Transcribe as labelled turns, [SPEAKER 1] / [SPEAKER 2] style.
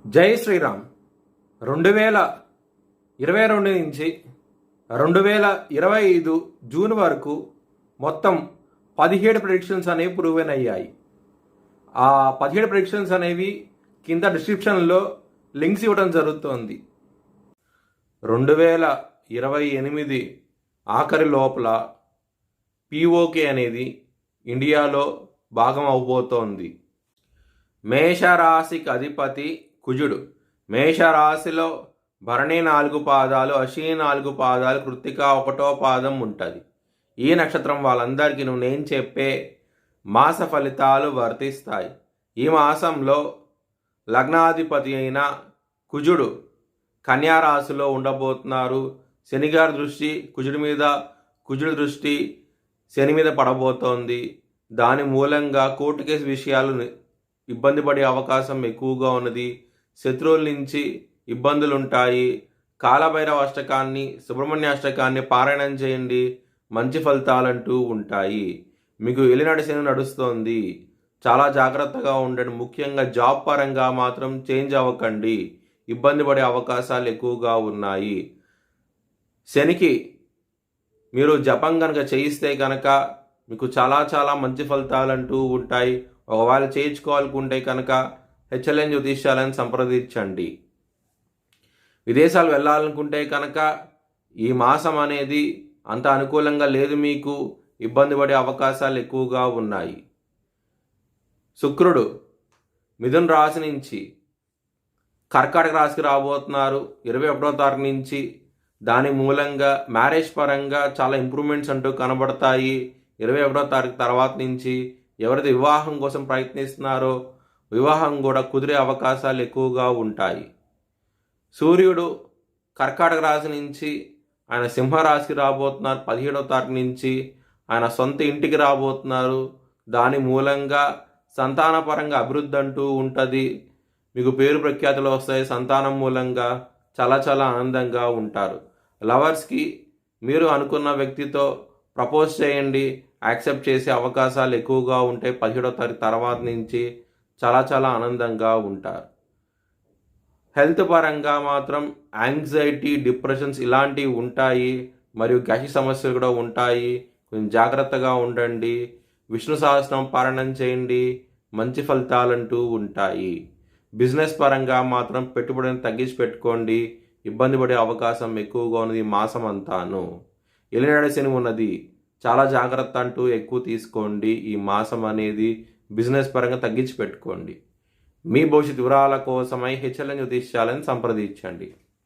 [SPEAKER 1] జై శ్రీరామ్. 2022 నుంచి 2025 జూన్ వరకు మొత్తం 17 ప్రెడిక్షన్స్ అనేవి ప్రూవెన్ అయ్యాయి. ఆ 17 ప్రెడిక్షన్స్ అనేవి కింద డిస్క్రిప్షన్లో లింక్స్ ఇవ్వడం జరుగుతోంది. 2028 ఆఖరి లోపల పిఓకే అనేది ఇండియాలో భాగం అవబోతోంది. మేషరాశికి అధిపతి కుజుడు. మేషరాశిలో భరణి 4 పాదాలు, అశ్విని 4 పాదాలు, కృత్తిక 1వ పాదం ఉంటుంది. ఈ నక్షత్రం వాళ్ళందరికీ నేను చెప్పే మాస ఫలితాలు వర్తిస్తాయి. ఈ మాసంలో లగ్నాధిపతి అయిన కుజుడు కన్యారాశిలో ఉండబోతున్నారు. శనిగారి దృష్టి కుజుడి దృష్టి శని మీద పడబోతోంది. దాని మూలంగా కోర్టు కేసు విషయాలు ఇబ్బంది పడే అవకాశం ఎక్కువగా ఉన్నది. శత్రువుల నుంచి ఇబ్బందులు ఉంటాయి. కాలభైరవ అష్టకాన్ని, సుబ్రహ్మణ్య అష్టకాన్ని పారాయణం చేయండి, మంచి ఫలితాలంటూ ఉంటాయి. మీకు ఎలినాటి శని నడుస్తోంది, చాలా జాగ్రత్తగా ఉండండి. ముఖ్యంగా జాబ్ పరంగా మాత్రం చేంజ్ అవ్వకండి, ఇబ్బంది పడే అవకాశాలు ఎక్కువగా ఉన్నాయి. శనికి మీరు జపం కనుక చేయిస్తే కనుక మీకు చాలా చాలా మంచి ఫలితాలంటూ ఉంటాయి. ఒకవేళ చేయించుకోవాలనుకుంటే కనుక హెచ్ఎల్ఎన్ జ్యోతిష్యాలను సంప్రదించండి. విదేశాలు వెళ్ళాలనుకుంటే కనుక ఈ మాసం అనేది అంత అనుకూలంగా లేదు, మీకు ఇబ్బంది పడే అవకాశాలు ఎక్కువగా ఉన్నాయి. శుక్రుడు మిథున రాశి నుంచి కర్కాటక రాశికి రాబోతున్నారు 21వ తారీఖు నుంచి. దాని మూలంగా మ్యారేజ్ పరంగా చాలా ఇంప్రూవ్మెంట్స్ అంటూ కనబడతాయి. 21వ తారీఖు తర్వాత నుంచి ఎవరైతే వివాహం కోసం ప్రయత్నిస్తున్నారో వివాహం కూడా కుదిరే అవకాశాలు ఎక్కువగా ఉంటాయి. సూర్యుడు కర్కాటక రాశి నుంచి ఆయన సింహరాశికి రాబోతున్నారు. 17వ తారీఖు నుంచి ఆయన సొంత ఇంటికి రాబోతున్నారు. దాని మూలంగా సంతానపరంగా అభివృద్ధి అంటూ ఉంటుంది. మీకు పేరు ప్రఖ్యాతులు వస్తాయి. సంతానం మూలంగా చాలా చాలా ఆనందంగా ఉంటారు. లవర్స్కి మీరు అనుకున్న వ్యక్తితో ప్రపోజ్ చేయండి, యాక్సెప్ట్ చేసే అవకాశాలు ఎక్కువగా ఉంటాయి. 17వ తారీఖు తర్వాత నుంచి చాలా చాలా ఆనందంగా ఉంటారు. హెల్త్ పరంగా మాత్రం యాంగ్జైటీ, డిప్రెషన్స్ ఇలాంటివి ఉంటాయి. మరియు గ్యాస్ సమస్యలు కూడా ఉంటాయి. కొంచెం జాగ్రత్తగా ఉండండి. విష్ణు సహస్రనామం పారాయణం చేయండి, మంచి ఫలితాలంటూ ఉంటాయి. బిజినెస్ పరంగా మాత్రం పెట్టుబడిని తగ్గించి పెట్టుకోండి, ఇబ్బంది పడే అవకాశం ఎక్కువగా ఉన్నది ఈ మాసం అంతాను. ఎలినాడు శని ఉన్నది, చాలా జాగ్రత్త అంటూ ఎక్కువ తీసుకోండి. ఈ మాసం అనేది బిజినెస్ పరంగా తగ్గించి పెట్టుకోండి. మీ భవిష్యత్ వివరాల కోసమై హెచ్ఎల్ఎన్ జ్యోతిష్యాలను సంప్రదించండి.